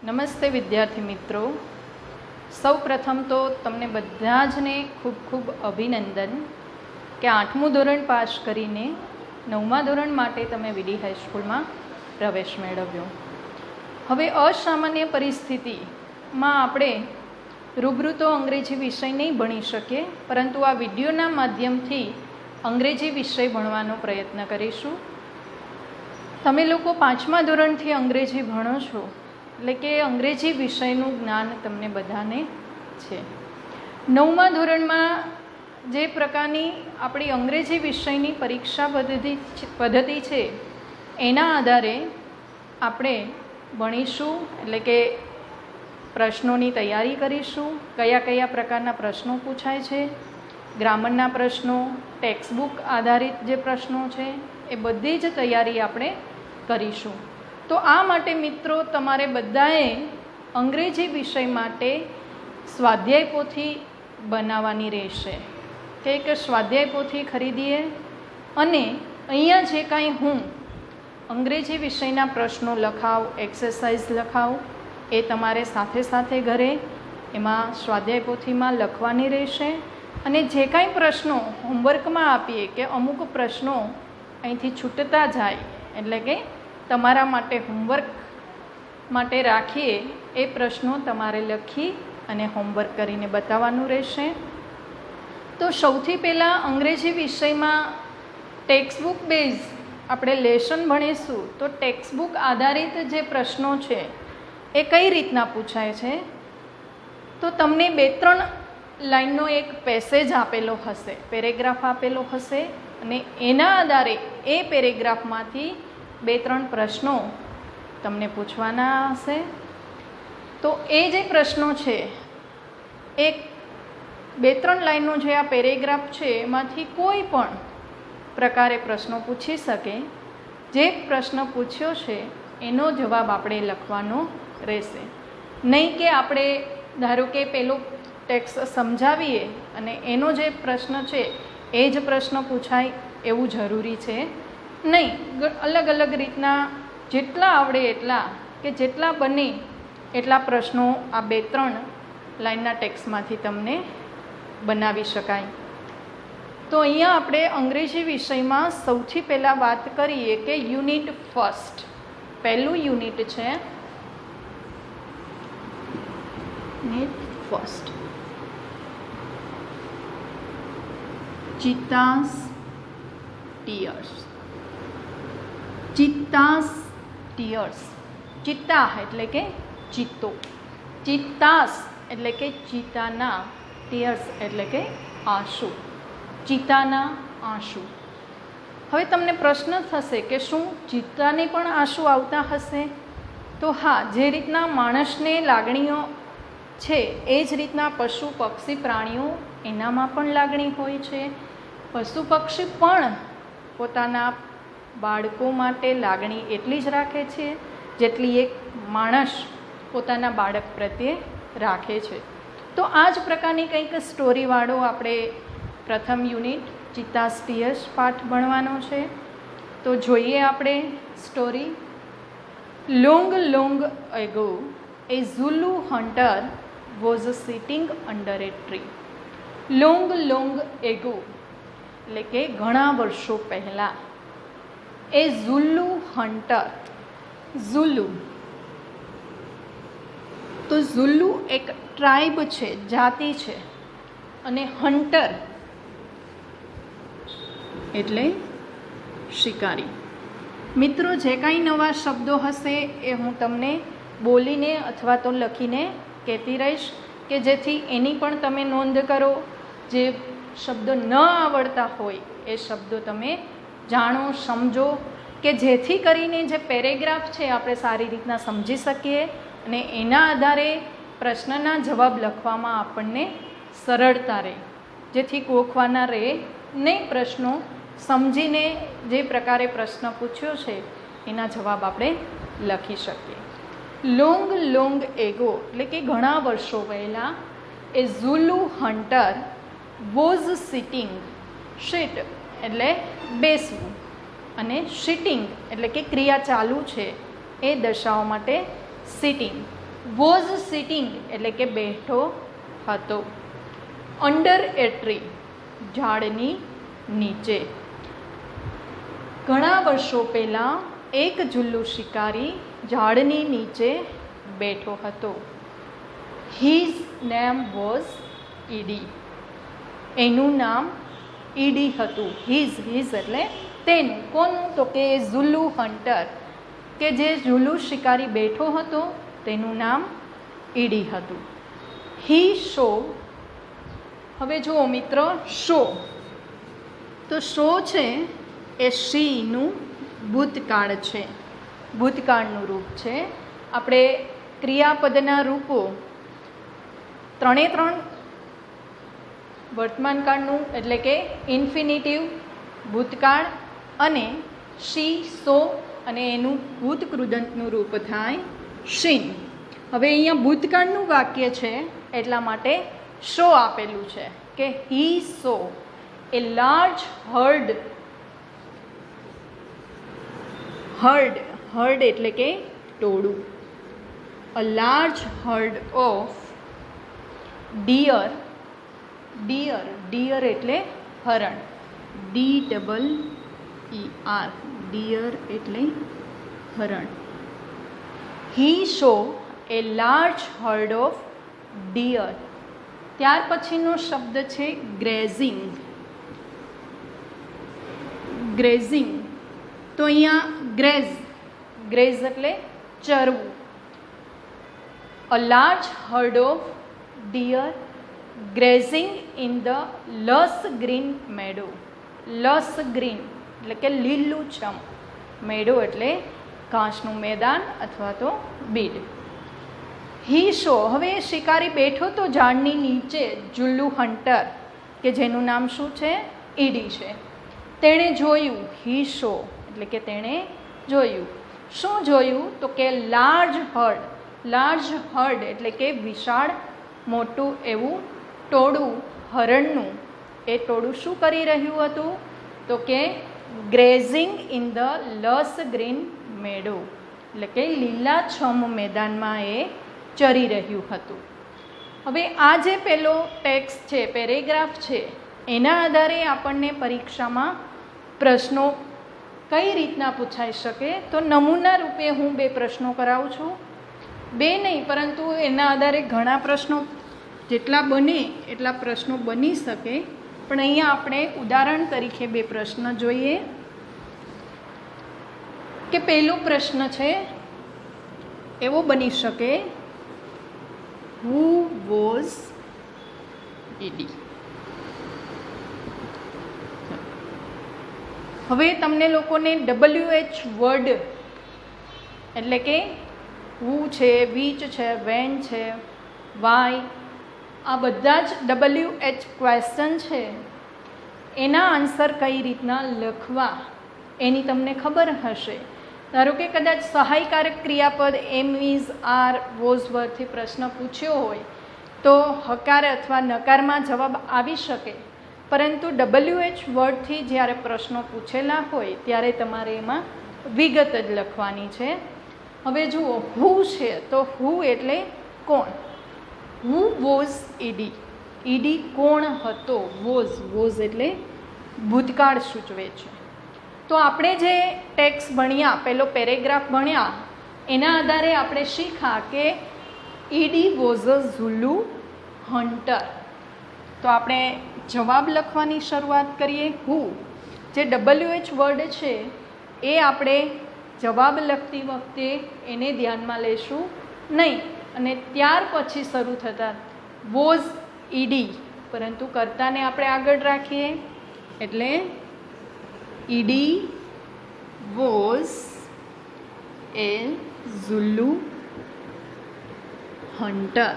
નમસ્તે વિદ્યાર્થી મિત્રો, સૌ પ્રથમ તો તમને બધા જને ખૂબ ખૂબ અભિનંદન કે 8મું ધોરણ પાસ કરીને 9મા ધોરણ માટે તમે વીડી હાઈસ્કૂલમાં પ્રવેશ મેળવ્યો. હવે અસામાન્ય પરિસ્થિતિમાં આપણે રૂબરૂ તો અંગ્રેજી વિષય નહીં ભણી શકીએ, પરંતુ આ વિડીયોના માધ્યમથી અંગ્રેજી વિષય ભણવાનો પ્રયત્ન કરીશું. તમે લોકો 5મા ધોરણથી અંગ્રેજી ભણો છો, એટલે કે અંગ્રેજી વિષયનું જ્ઞાન તમને બધાને છે. 9મા ધોરણમાં જે પ્રકારની આપણી અંગ્રેજી વિષયની પરીક્ષા પદ્ધતિ છે એના આધારે આપણે ભણીશું, એટલે કે પ્રશ્નોની તૈયારી કરીશું. કયા કયા પ્રકારના પ્રશ્નો પૂછાય છે, ગ્રામરના પ્રશ્નો, ટેક્સ્ટબુક આધારિત જે પ્રશ્નો છે એ બધી જ તૈયારી આપણે કરીશું. તો આ માટે મિત્રો તમારે બધાએ અંગ્રેજી વિષય માટે સ્વાધ્યાય પોથી બનાવવાની રહેશે. કે સ્વાધ્યાય પોથી ખરીદીએ અને અહીંયા જે કાંઈ હું અંગ્રેજી વિષયના પ્રશ્નો લખાવું, એક્સરસાઇઝ લખાવું, એ તમારે સાથે સાથે ઘરે એમાં સ્વાધ્યાય પોથીમાં લખવાની રહેશે. અને જે કાંઈ પ્રશ્નો હોમવર્કમાં આપીએ કે અમુક પ્રશ્નો અહીંથી છૂટતા જાય, એટલે કે તમારા માટે હોમવર્ક માટે રાખીએ એ પ્રશ્નો તમારે લખી અને હોમવર્ક કરીને બતાવવાનું રહેશે. તો સૌથી પહેલાં અંગ્રેજી વિષયમાં ટેક્સ્ટબુક બેઝ આપણે લેસન ભણીશું. તો ટેક્સ્ટબુક આધારિત જે પ્રશ્નો છે એ કઈ રીતના પૂછાય છે, તો તમને 2-3 લાઈનનો એક પેસેજ આપેલો હશે, પેરેગ્રાફ આપેલો હશે, અને એના આધારે એ પેરેગ્રાફમાંથી 2-3 પ્રશ્નો તમને પૂછવાના હશે. તો એ જે પ્રશ્નો છે એ 2-3 લાઈનનો જે આ પેરેગ્રાફ છે એમાંથી કોઈ પણ પ્રકારે પ્રશ્નો પૂછી શકે. જે પ્રશ્ન પૂછ્યો છે એનો જવાબ આપણે લખવાનો રહેશે. નહીં કે આપણે ધારો કે પેલો ટેક્સ્ટ સમજાવીએ અને એનો જે પ્રશ્ન છે એ જ પ્રશ્ન પૂછાય એવું જરૂરી છે નહીં. અલગ અલગ રીતના જેટલા આવડે એટલા કે જેટલા બને એટલા પ્રશ્નો આ 2-3 લાઈનના ટેક્સ્ટમાંથી તમને બનાવી શકાય. તો અહીંયા આપણે અંગ્રેજી વિષયમાં સૌથી પહેલાં વાત કરીએ કે યુનિટ ફર્સ્ટ, પહેલું યુનિટ છે યુનિટ ફર્સ્ટ, ચિત્તાસ ટીયર્સ. ચિત્તાસ ટીયર્સ, ચિત્તા એટલે કે ચિત્તો, ચિત્તાસ એટલે કે ચિત્તાના, ટીયર્સ એટલે કે આંસુ, ચિત્તાના આંસુ. હવે તમને પ્રશ્ન થશે કે શું ચિત્તાને પણ આંસુ આવતા હશે? તો હા, જે રીતના માણસને લાગણીઓ છે એ જ રીતના પશુ પક્ષી પ્રાણીઓ એનામાં પણ લાગણી હોય છે. પશુ પક્ષી પણ પોતાના બાળકો માટે લાગણી એટલી જ રાખે છે જેટલી એક માણસ પોતાના બાળક પ્રત્યે રાખે છે. તો આ જ પ્રકારની કંઈક સ્ટોરીવાળો આપણે પ્રથમ યુનિટ ચિત્તાસ ટીયર્સ પાઠ ભણવાનો છે. તો જોઈએ આપણે story. Long long ago A Zulu hunter was sitting under A tree. Long long ago એટલે કે ઘણા વર્ષો પહેલાં. એ ઝુલુ હન્ટર, ઝુલુ, તો ઝુલુ એક ટ્રાઇબ છે, જાતિ છે, અને હન્ટર એટલે શિકારી. મિત્રો, જે કાંઈ નવા શબ્દો હશે એ હું તમને બોલીને અથવા તો લખીને કહેતી રહીશ, કે જેથી એની પણ તમે નોંધ કરો. જે શબ્દો ન આવડતા હોય એ શબ્દો તમે જાણો, સમજો, કે જેથી કરીને જે પેરેગ્રાફ છે આપણે સારી રીતના સમજી શકીએ અને એના આધારે પ્રશ્નના જવાબ લખવામાં આપણને સરળતા રહે, જેથી ગોખવાના રહે નહીં. પ્રશ્નો સમજીને જે પ્રકારે પ્રશ્ન પૂછ્યો છે એના જવાબ આપણે લખી શકીએ. લોંગ લોંગ એગો એટલે કે ઘણા વર્ષો પહેલાં a Zulu hunter was sitting, sit એટલે બેસવું, અને સિટિંગ એટલે કે ક્રિયા ચાલુ છે એ દર્શાવવા માટે સિટિંગ, વોઝ સિટિંગ એટલે કે બેઠો હતો. અંડર એ ટ્રી ઝાડની નીચે. ઘણા વર્ષો પહેલાં એક જુલ્લુ શિકારી ઝાડની નીચે બેઠો હતો. His name was Eddie. એનું નામ ઈડી હતું. હિઝ એટલે તેનું. કોનું? તો કે ઝુલ્લુ હન્ટર, કે જે ઝુલ્લુ શિકારી બેઠો હતો તેનું નામ ઈડી હતું. હી શો. હવે જુઓ મિત્ર, શો તો શો છે એ શીનું ભૂતકાળ છે, ભૂતકાળનું રૂપ છે. આપણે ક્રિયાપદના રૂપો 3 વર્તમાનકાળનું એટલે કે ઇન્ફિનિટિવ, ભૂતકાળ અને શી, સો અને એનું ભૂતકૃદંતનું રૂપ થાય શીન. હવે અહીંયા ભૂતકાળનું વાક્ય છે એટલા માટે શો આપેલું છે કે હી સો એ લાર્જ હર્ડ એટલે કે ટોળું. A large herd of deer એટલે હરણ, DEER, ડિયર એટલે હરણ. He saw a large herd of deer. ત્યાર પછીનો શબ્દ છે ગ્રેઝિંગ. તો અહીંયા ગ્રેઝ એટલે ચરવું. A large herd of deer grazing in the lush green meadow. Lush green એટલે કે લીલુંછમ, મેડો એટલે ઘાસનું મેદાન અથવા તો બીડ. હી શો. હવે શિકારી બેઠો તો ઝાડની નીચે, જુલ્લુ હન્ટર કે જેનું નામ શું છે? ઈડી છે. તેણે જોયું. હી શો એટલે કે તેણે જોયું. શું જોયું? તો કે લાર્જ હર્ડ એટલે કે વિશાળ, મોટું એવું ટોળું હરણનું. એ ટોળું શું કરી રહ્યું હતું? તો કે grazing in the lush green મેડો એટલે કે લીલાછમ મેદાનમાં એ ચરી રહ્યું હતું. હવે આ જે પેલો ટેક્સ્ટ છે, પેરેગ્રાફ છે, એના આધારે આપણને પરીક્ષામાં પ્રશ્નો કઈ રીતના પૂછાઈ શકે? તો નમૂના રૂપે હું 2 પ્રશ્નો કરાવું છું. 2 નહીં, પરંતુ એના આધારે ઘણા પ્રશ્નો, જેટલા બને એટલા પ્રશ્નો બની શકે. પણ અહીંયા આપણે ઉદાહરણ તરીકે 2 પ્રશ્ન જોઈએ. કે પહેલો પ્રશ્ન છે એવો બની શકે, હુ વોઝ ઈડી. હવે તમને લોકોને WH વર્ડ એટલે કે હુ છે, વિચ છે, વેન છે, વાય, આ બધા જ WH ક્વેશ્ચન છે, એના આન્સર કઈ રીતના લખવા એની તમને ખબર હશે. ધારો કે કદાચ સહાયકારક ક્રિયાપદ એમ, ઇઝ, આર, વોઝ વર્ડથી પ્રશ્ન પૂછ્યો હોય તો હકાર અથવા નકારમાં જવાબ આવી શકે. પરંતુ WH વર્ડથી જ્યારે પ્રશ્નો પૂછેલા હોય ત્યારે તમારે એમાં વિગત જ લખવાની છે. હવે જુઓ, હુ છે તો હુ એટલે કોણ. Who was ED. ઈડી કોણ હતો? વોઝ એટલે ભૂતકાળ સૂચવે છે. તો આપણે જે ટેક્સ્ટ ભણ્યા, પેલો પેરેગ્રાફ ભણ્યા, એના આધારે આપણે શીખ્યા કે ઈડી વોઝ અ ઝુલ્લુ હન્ટર. તો આપણે જવાબ લખવાની શરૂઆત કરીએ. હુ જે WH વર્ડ છે એ આપણે જવાબ લખતી વખતે એને ધ્યાનમાં લેશું નહીં, અને ત્યાર પછી શરૂ થતા વોઝ ઈડી, પરંતુ કર્તાને આપણે આગળ રાખીએ. એટલે ઈડી વોઝ એ ઝુલ્લુ હન્ટર.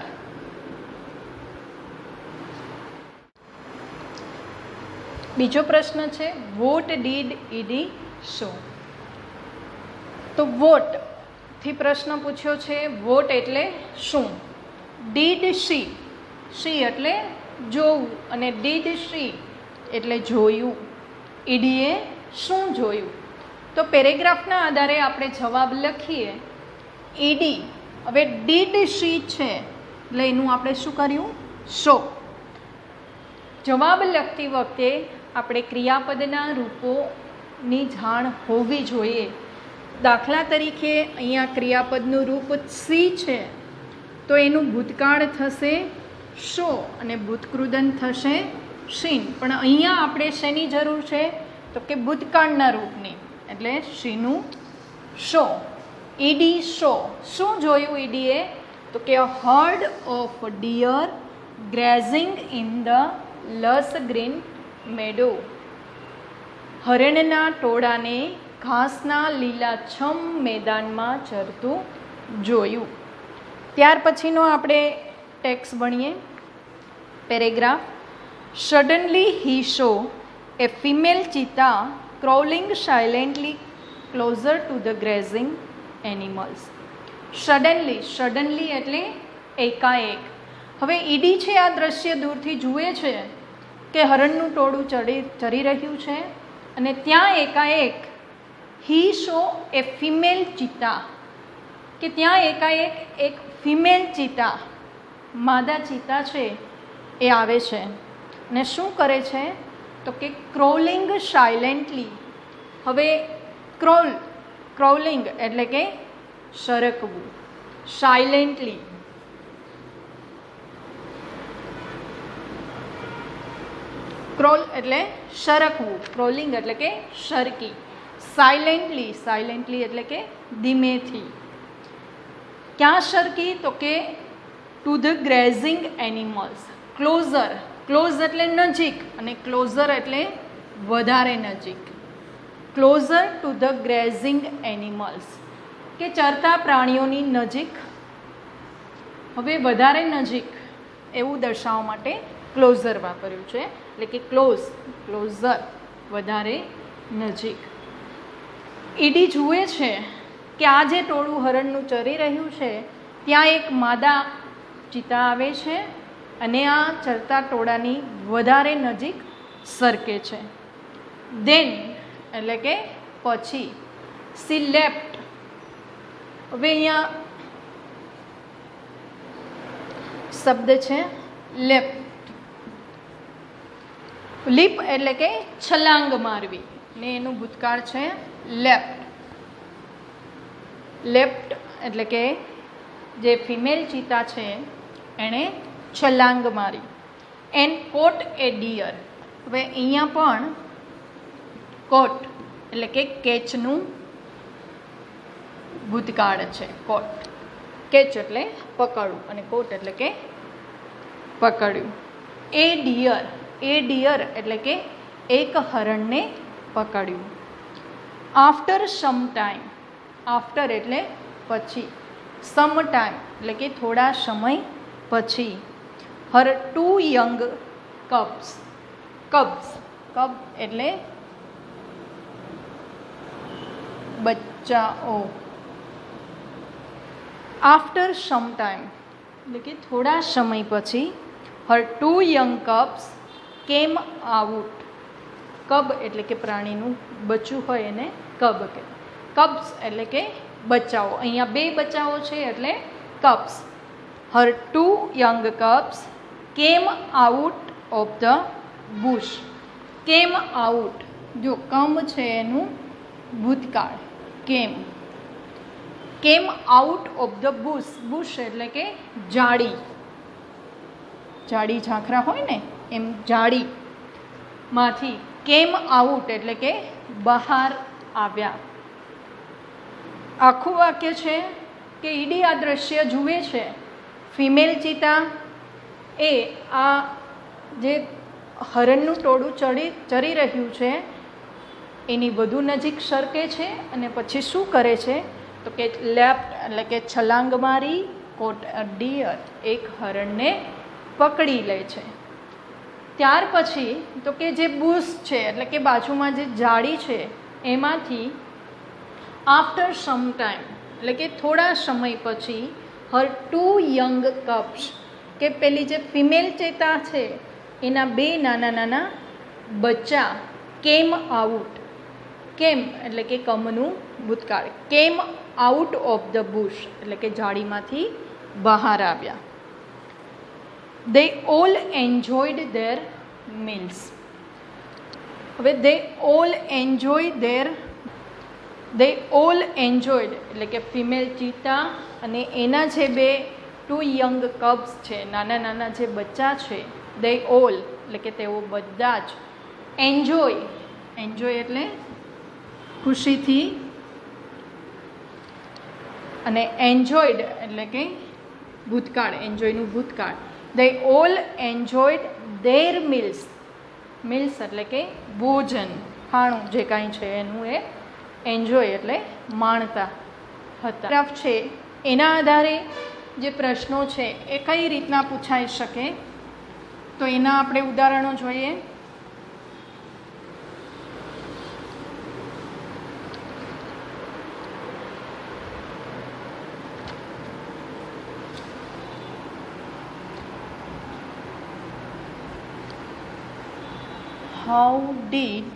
બીજો પ્રશ્ન છે, વોટ ડીડ ઈડી શો. તો વોટ થી પ્રશ્ન પૂછ્યો છે. વોટ એટલે શું. ડીડ શી, શી એટલે જોવું, અને ડીડ શી એટલે જોયું. ઈડીએ શું જોયું? તો પેરેગ્રાફના આધારે આપણે જવાબ લખીએ. ઈડી હવે ડીડ શી છે એટલે એનું આપણે શું કર્યું? શો. જવાબ લખતી વખતે આપણે ક્રિયાપદના રૂપોની જાણ હોવી જોઈએ. દાખલા તરીકે અહીંયા ક્રિયાપદનું રૂપ સી છે તો એનું ભૂતકાળ થશે શો અને ભૂતકૃદન થશે શીન. પણ અહીંયા આપણે શેની જરૂર છે? તો કે ભૂતકાળના રૂપની, એટલે શીનું શો. ED show. શું જોયું ઈડીએ? તો કે herd of deer grazing in the lush green meadow. હરણના ટોળાને ઘાસના લીલાછમ મેદાનમાં ચરતું જોયું. ત્યાર પછીનો આપણે ટેક્સ્ટ ભણીએ. Paragraph. Suddenly he saw a female cheetah crawling silently closer to the grazing animals. Suddenly એટલે એકાએક. હવે ઈડી છે આ દ્રશ્ય દૂરથી જુએ છે કે હરણનું ટોળું ચરી રહ્યું છે અને ત્યાં એકાએક હી શો એ ફિમેલ ચીતા, કે ત્યાં એકાએક એક ફિમેલ ચીતા, માદા ચીતા છે એ આવે છે અને શું કરે છે? તો કે ક્રોલિંગ સાયલેન્ટલી. હવે ક્રોલિંગ એટલે કે સરકવું, સાયલેન્ટલી. ક્રોલ એટલે સરકવું, ક્રોલિંગ એટલે કે સરકી. સાયલેન્ટલી એટલે કે ધીમેથી. ક્યાં સરકી? તો કે to the grazing animals. Close એટલે નજીક અને ક્લોઝર એટલે વધારે નજીક. Closer to the grazing animals, કે ચરતા પ્રાણીઓની નજીક. હવે વધારે નજીક એવું દર્શાવવા માટે ક્લોઝર વાપર્યું છે, એટલે કે ક્લોઝર વધારે નજીક. ઈડી જુએ છે કે આ જે ટોળું હરણનું ચરી રહ્યું છે ત્યાં એક માદા ચિતા આવે છે અને આ ચરતા ટોળાની વધારે નજીક સરકે છે. ધેન એટલે કે પછી. C left. હવે અહીંયા શબ્દ છે લેફ્ટ. લીપ એટલે કે છલાંગ મારવી ને એનું ભૂતકાળ છે લેફ્ટ. લેફ્ટ એટલે કે જે ફિમેલ ચીતા છે એણે છલાંગ મારી. And caught a deer. હવે અહીંયા પણ કોટ એટલે કે કેચનું ભૂતકાળ છે. કોટ, કેચ એટલે પકડવું અને કોટ એટલે કે પકડ્યું. એ ડિયર એટલે કે એક હરણને પકડ્યું. After some time. આફ્ટર એટલે પછી, સમ ટાઈમ એટલે કે થોડા સમય પછી. હર 2 યંગ કબ્સ. કબ એટલે બચ્ચાઓ. આફ્ટર સમ ટાઈમ એટલે કે થોડા સમય પછી. હર 2 યંગ કબ્સ કેમ આઉટ. કબ એટલે કે પ્રાણીનું બચ્ચું હોય એને કબ કહે. કબ્સ એટલે કે બચ્ચાઓ. અહીંયા 2 બચ્ચાઓ છે એટલે cubs. Har 2 young cubs came out of the bush. Came out, જો કમ છે એનું ભૂતકાળ કેમ. Came out of the bush એટલે કે જાળી. જાડી ઝાંખરા હોય ને એમ જાળી માંથી. કેમ આઉટ એટલે કે બહાર આવ્યા. આખું વાક્ય છે કે ઈડી આ દ્રશ્ય જુએ છે. ફિમેલ ચીતા એ આ જે હરણનું ટોળું ચરી રહ્યું છે એની વધુ નજીક સરકે છે અને પછી શું કરે છે? તો કે લેફ્ટ એટલે કે છલાંગ મારી. કોટ અ ડિયર એક હરણને પકડી લે છે. ત્યાર પછી તો કે જે બુશ છે એટલે કે બાજુમાં જે જાળી છે એમાંથી આફ્ટર સમ ટાઈમ એટલે કે થોડા સમય પછી. હર 2 યંગ કબ્સ કે પેલી જે ફિમેલ ચેતા છે એના 2 નાના નાના બચ્ચા કેમ આઉટ. કેમ એટલે કે કમનું ભૂતકાળ. Came out of the bush એટલે કે ઝાડીમાંથી બહાર આવ્યા. દે ઓલ એન્જોયડ ધેર મીલ્સ. હવે દે ઓલ એન્જોયડ એટલે કે ફિમેલ ચીતા અને એના જે બે 2 યંગ કબ્સ છે, નાના નાના જે બચ્ચા છે, દે ઓલ એટલે કે તેઓ બધા જ એન્જોય એટલે ખુશીથી, અને એન્જોયડ એટલે કે ભૂતકાળ, એન્જોયનું ભૂતકાળ. દે ઓલ એન્જોયડ ધેર મિલ્સ એટલે કે ભોજન, ખાણું જે કાંઈ છે એનું એ એન્જોય એટલે માણતા હતા. છે એના આધારે જે પ્રશ્નો છે એ કઈ રીતના પૂછાઈ શકે, તો એના આપણે ઉદાહરણો જોઈએ. How did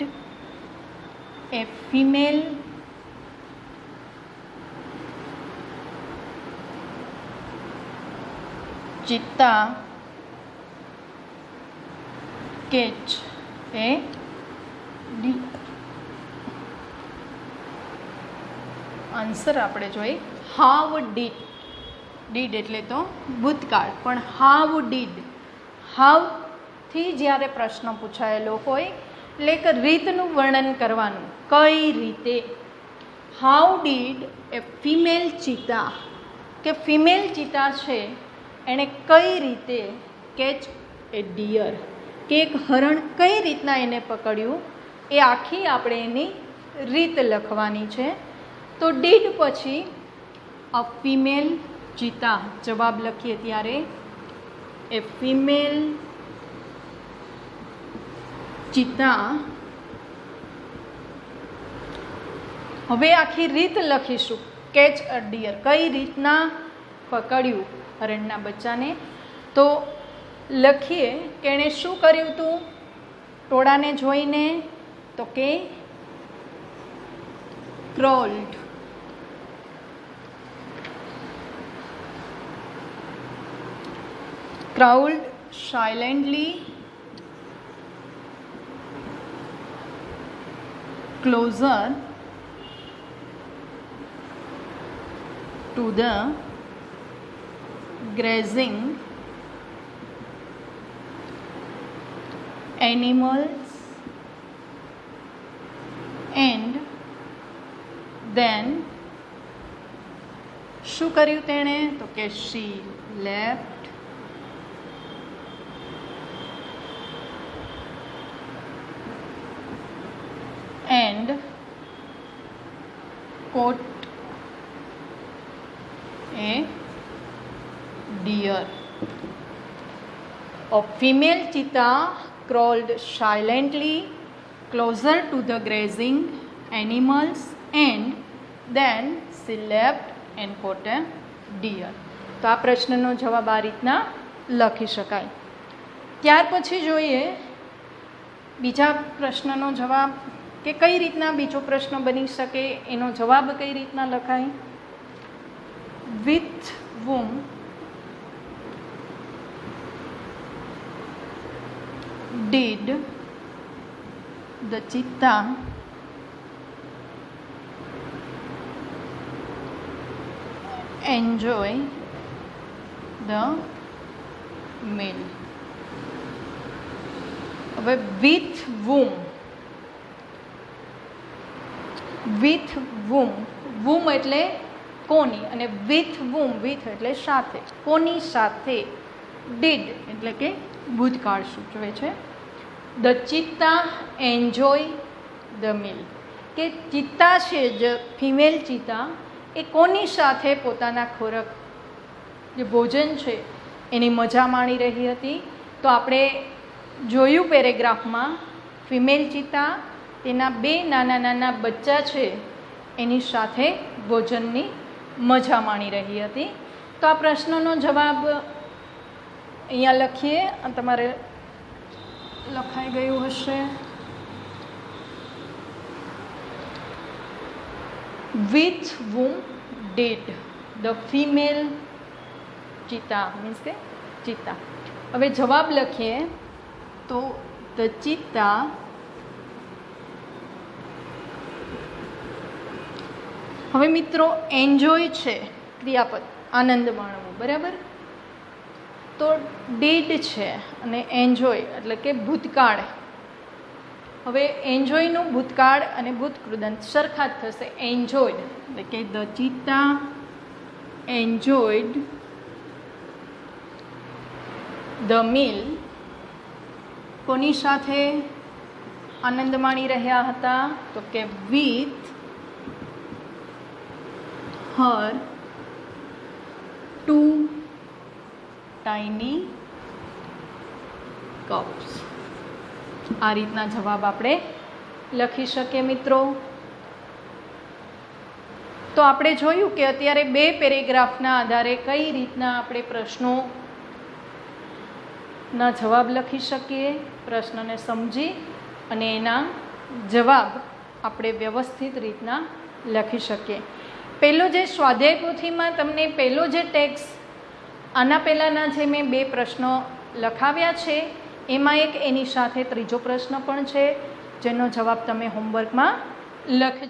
a female cheetah catch a deer? Answer આપણે જોઈએ. હાઉ ડીડ એટલે તો ભૂતકાળ, પણ હાઉ થી જ્યારે પ્રશ્ન પૂછાયેલો હોય એટલે એક રીતનું વર્ણન કરવાનું, કઈ રીતે. હાઉ ડીડ એ ફિમેલ ચીતા કે ફિમેલ ચીતા છે એણે કઈ રીતે કેચ એ ડિયર કે એક હરણ કઈ રીતના એને પકડ્યું, એ આખી આપણે એની રીત લખવાની છે. તો ડીડ પછી અ ફિમેલ ચીતા જવાબ લખીએ ત્યારે એ ફિમેલ ચીતા. હવે આખી રીત લખીશું. કેચ અ ડિયર કઈ રીતના પકડ્યું હરણના બચ્ચાને. તો લખીએ કે એણે શું કર્યું હતું ટોળાને જોઈને, તો કે crawled. Silently closer to the grazing animals and then શું કર્યું તેણે, તો કે she left and caught a deer. A female cheetah crawled silently closer to the grazing animals and then she left and caught a deer. તો આ પ્રશ્નનો જવાબ આ રીતના લખી શકાય. ત્યાર પછી જોઈએ બીજા પ્રશ્નનો જવાબ, કે કઈ રીતના બીજો પ્રશ્ન બની શકે, એનો જવાબ કઈ રીતના લખાય. With whom did the cheetah enjoy the meal? હવે with whom એટલે કોની, અને with એટલે સાથે, કોની સાથે. did એટલે કે ભૂતકાળ સૂચવે છે. the cheetah enjoy the meal કે ચિત્તા છે જે ફિમેલ ચિત્તા એ કોની સાથે પોતાના ખોરાક જે ભોજન છે એની મજા માણી રહી હતી. તો આપણે જોયું પેરેગ્રાફમાં ફિમેલ ચિત્તા તેના 2 નાના નાના બચ્ચા છે એની સાથે ભોજનની મજા માણી રહી હતી. તો આ પ્રશ્નનો જવાબ અહીંયા લખીએ, તમારે લખાઈ ગયું હશે. With whom did the female cheetah means કે ચિતા. હવે જવાબ લખીએ તો ધ ચિતા હવે મિત્રો એન્જોય છે ક્રિયાપદ આનંદ માણવું, બરાબર. તો ડીડ છે અને એન્જોય એટલે કે ભૂતકાળ. હવે એન્જોયનું ભૂતકાળ અને ભૂતકૃદંત સરખા જ થશે. એન્જોયડ એટલે કે the cheetah enjoyed the meal. કોની સાથે આનંદ માણી રહ્યા હતા? તો કે વિથ હર 2 ટાઇની કપ્સ. આ રીતના જવાબ આપણે લખી શકીએ મિત્રો. તો આપણે જોયું કે અત્યારે 2 પેરેગ્રાફના આધારે કઈ રીતના આપણે પ્રશ્નોના જવાબ લખી શકીએ, પ્રશ્નને સમજી અને એના જવાબ આપણે વ્યવસ્થિત રીતના લખી શકીએ. પહેલો જે સ્વાધ્યાય પોથીમાં તમને પહેલો જે ટેક્સ્ટ આના પહેલાંના જે મેં 2 પ્રશ્નો લખાવ્યા છે એમાં એક એની સાથે ત્રીજો પ્રશ્ન પણ છે જેનો જવાબ તમે હોમવર્કમાં લખજો.